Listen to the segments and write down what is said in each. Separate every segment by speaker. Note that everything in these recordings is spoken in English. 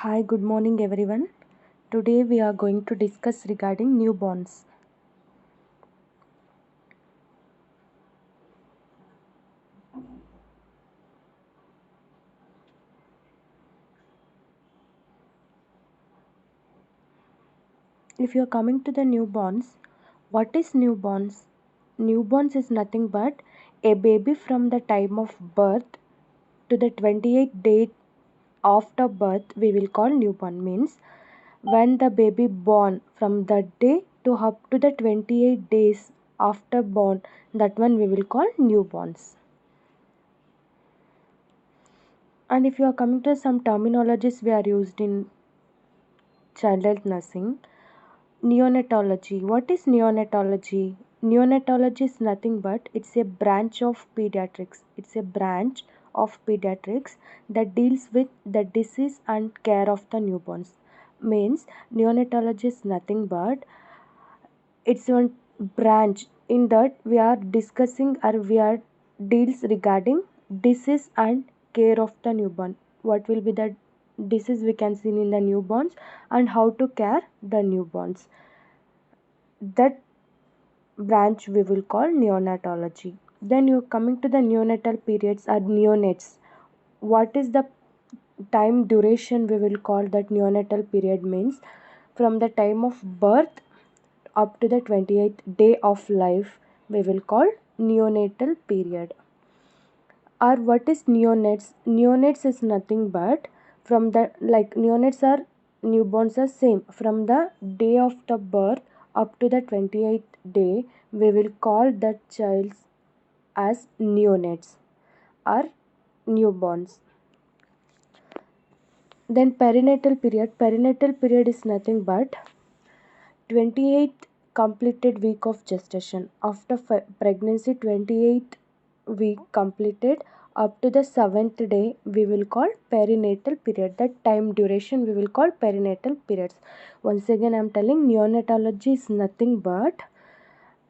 Speaker 1: Hi, good morning everyone. Today we are going to discuss regarding newborns. If you are coming to the newborns, what is newborns? Newborns is nothing but a baby from the time of birth to the 28th day after birth we will call newborn. Means when the baby born from that day to up to the 28 days after born, that one we will call newborns. And if you are coming to some terminologies we are used in childhood nursing, neonatology. What is neonatology? Neonatology is nothing but it's a branch of pediatrics. It's a branch of pediatrics that deals with the disease and care of the newborns. Means neonatology is nothing but it's one branch in that we are discussing or we are deals regarding disease and care of the newborn. What will be the disease we can see in the newborns and how to care the newborns. That branch we will call neonatology. Then you coming to the neonatal periods or neonates. What is the time duration we will call that neonatal period means from the time of birth up to the 28th day of life we will call neonatal period. Or what is neonates? Neonates is nothing but from the like neonates are newborns are same from the day of the birth up to the 28th day we will call that child as neonates or newborns. Then perinatal period is nothing but 28th completed week of gestation. After pregnancy 28th week completed up to the 7th day we will call perinatal period. That time duration we will call perinatal periods. Once again I am telling neonatology is nothing but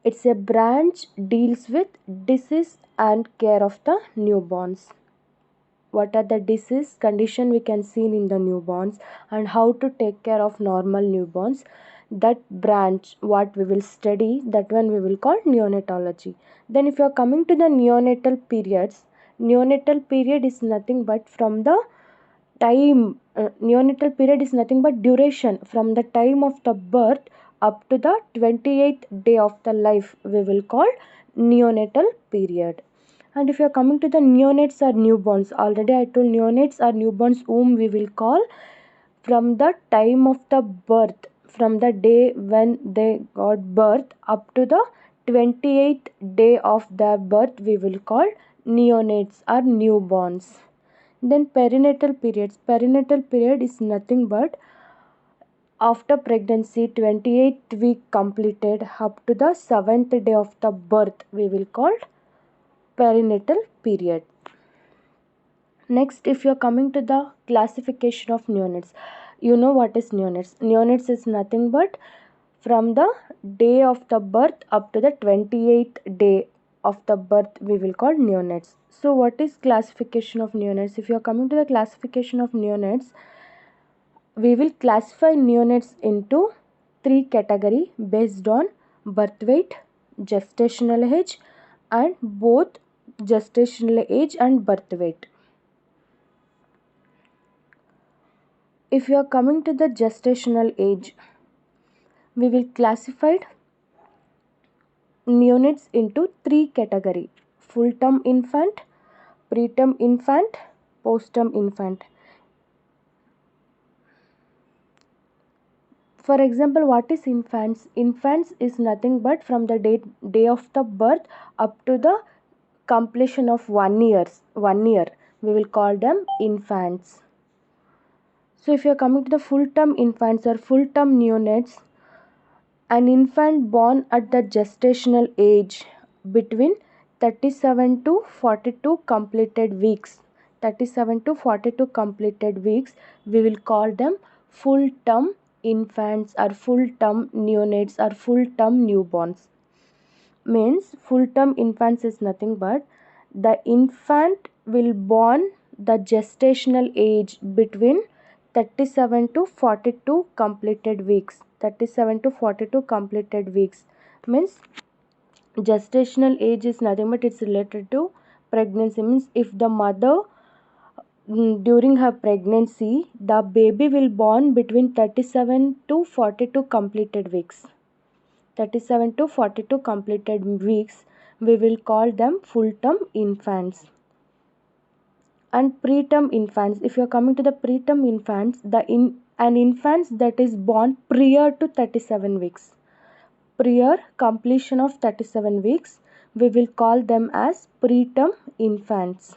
Speaker 1: it's a branch deals with disease and care of the newborns. What are the disease condition we can see in the newborns and how to take care of normal newborns. That branch what we will study, that one we will call neonatology. Then if you are coming to the neonatal periods, neonatal period is nothing but from the time neonatal period is nothing but duration from the time of the birth up to the 28th day of the life we will call neonatal period. And if you are coming to the neonates or newborns, already I told neonates or newborns whom we will call from the time of the birth, from the day when they got birth up to the 28th day of their birth we will call neonates or newborns. Then perinatal period is nothing but after pregnancy 28th week completed up to the 7th day of the birth we will call perinatal period. Next, if you are coming to the classification of neonates, you know what is neonates. Neonates is nothing but from the day of the birth up to the 28th day of the birth we will call neonates. So what is classification of neonates? If you are coming to the classification of neonates, we will classify neonates into three categories based on birth weight, gestational age, and both gestational age and birth weight. If you are coming to the gestational age, we will classify neonates into three categories: full term infant, preterm infant, postterm infant. For example, what is infants? Infants is nothing but from the day of the birth up to the completion of 1 year. 1 year. We will call them infants. So if you are coming to the full term infants or full term neonates, an infant born at the gestational age between 37 to 42 completed weeks. 37 to 42 completed weeks, we will call them full term infants or full term neonates or full term newborns. Means full term infants is nothing but the infant will born the gestational age between 37 to 42 completed weeks. 37 to 42 completed weeks means gestational age is nothing but it's related to pregnancy. Means if the mother during her pregnancy the baby will born between 37 to 42 completed weeks. 37 to 42 completed weeks we will call them full term infants. And preterm infants, if you are coming to the preterm infants, an infants that is born prior to 37 weeks, prior completion of 37 weeks, we will call them as preterm infants.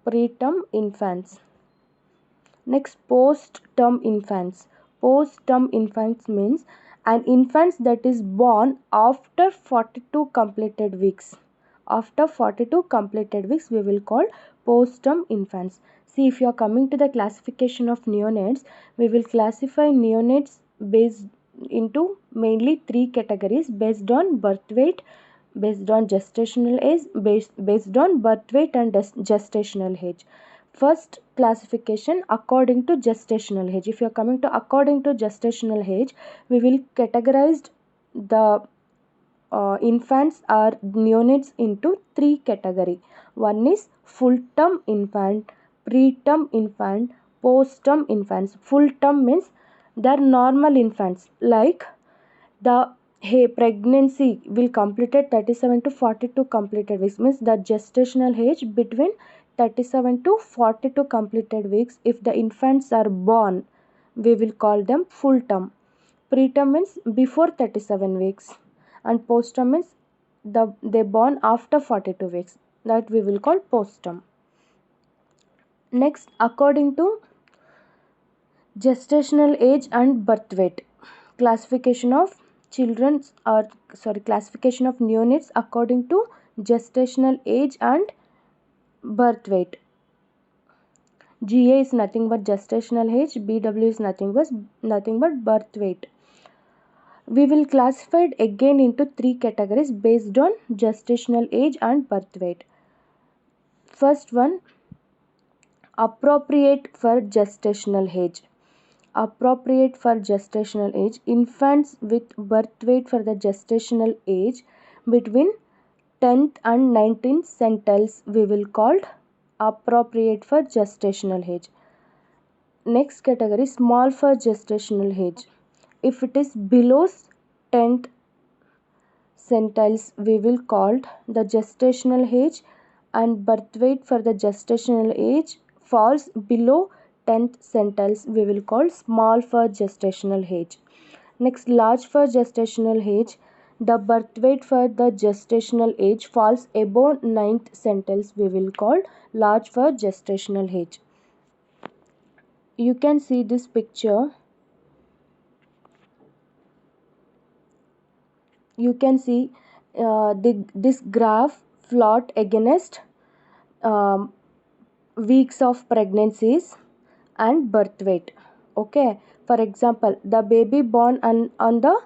Speaker 1: Preterm infants. Next, post-term infants. Post-term infants means an infant that is born after 42 completed weeks. After 42 completed weeks, we will call post-term infants. See, if you are coming to the classification of neonates, we will classify neonates based into mainly three categories based on birth weight, based on gestational age, based on birth weight and gestational age. First classification according to gestational age. If you are coming to according to gestational age, we will categorize the infants or neonates into three category. One is full term infant, preterm infant, post term infants. Full term means they are normal infants, like the pregnancy will completed 37 to 42 completed weeks, means the gestational age between 37 to 42 completed weeks. If the infants are born, we will call them full term. Preterm means before 37 weeks, and postterm means they born after 42 weeks, that we will call postterm. Next, according to gestational age and birth weight, classification of classification of neonates according to gestational age and birth weight. GA is nothing but gestational age, BW is nothing but birth weight. We will classify it again into three categories based on gestational age and birth weight. First one, appropriate for gestational age. Appropriate for gestational age, infants with birth weight for the gestational age between 10th and 19th centile we will call appropriate for gestational age. Next category, small for gestational age. If it is below 10th centiles, we will call the gestational age, and birth weight for the gestational age falls below 10th centiles, we will call small for gestational age. Next, large for gestational age, the birth weight for the gestational age falls above 9th centiles, we will call large for gestational age. You can see this picture. You can see this graph plot against weeks of pregnancies and birth weight. Okay, for example, the baby born on the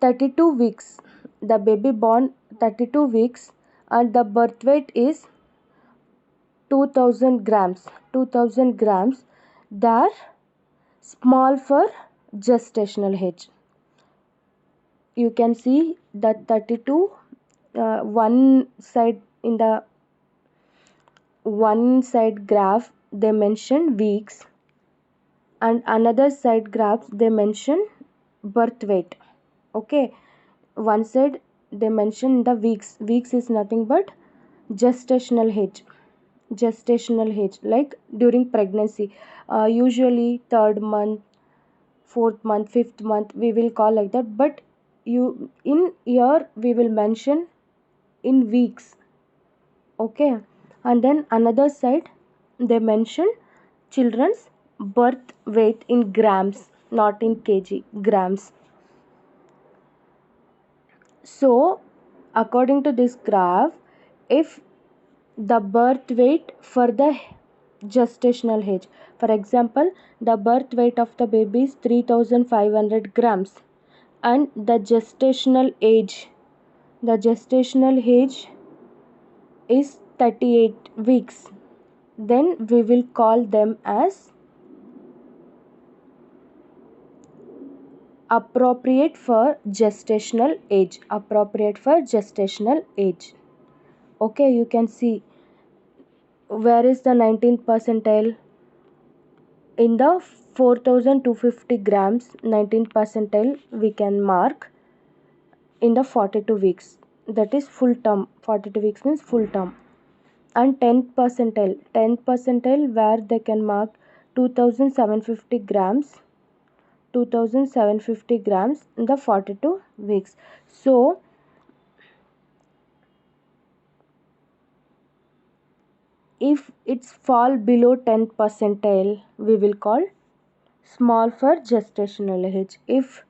Speaker 1: 32 weeks, the baby born 32 weeks and the birth weight is 2000 grams. 2000 grams, they are small for gestational age. You can see that 32, one side in the one side graph they mention weeks, and another side graphs they mention birth weight. Okay, one side they mention the weeks. Weeks is nothing but gestational age. Gestational age, like during pregnancy, usually third month, fourth month, fifth month we will call like that, but you in here we will mention in weeks. Okay, and then another side they mention children's birth weight in grams, not in kg, grams. So according to this graph, if the birth weight for the gestational age, for example, the birth weight of the baby is 3500 grams and the gestational age is 38 weeks, then we will call them as appropriate for gestational age. Appropriate for gestational age. Okay, you can see where is the 19th percentile. In the 4250 grams 19th percentile we can mark in the 42 weeks, that is full term. 42 weeks means full term. And 10th percentile where they can mark 2750 grams 2750 grams in the 42 weeks. So if it's fall below 10th percentile we will call small for gestational age. If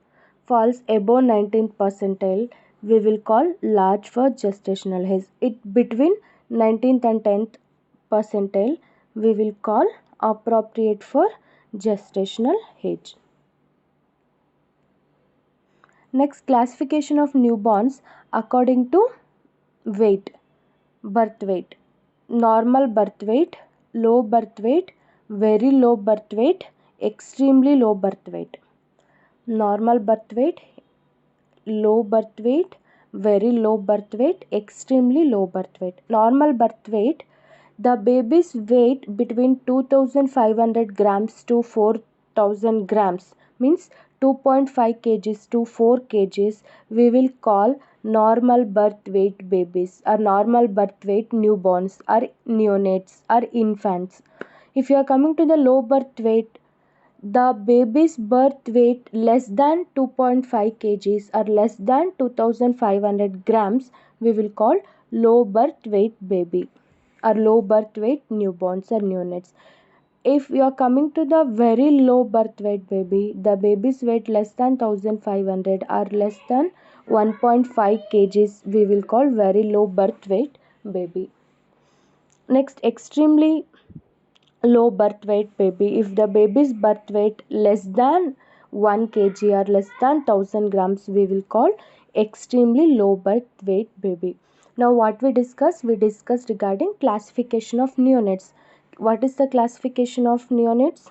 Speaker 1: falls above 19th percentile we will call large for gestational age. It between 19th and 10th percentile we will call appropriate for gestational age. Next, classification of newborns according to weight. Birth weight: normal birth weight, low birth weight, very low birth weight, extremely low birth weight. Normal birth weight, low birth weight, very low birth weight, extremely low birth weight. Normal birth weight, the baby's weight between 2500 grams to 4000 grams, means 2.5 kgs to 4 kgs, we will call normal birth weight babies or normal birth weight newborns or neonates or infants. If you are coming to the low birth weight, the baby's birth weight less than 2.5 kgs or less than 2500 grams, we will call low birth weight baby or low birth weight newborns or neonates. If you are coming to the very low birth weight baby, the baby's weight less than 1500 or less than 1.5 kgs, we will call very low birth weight baby. Next, extremely low birth weight baby. If the baby's birth weight less than 1 kg or less than 1000 grams, we will call extremely low birth weight baby. Now what we discussed regarding classification of neonates. What is the classification of neonates?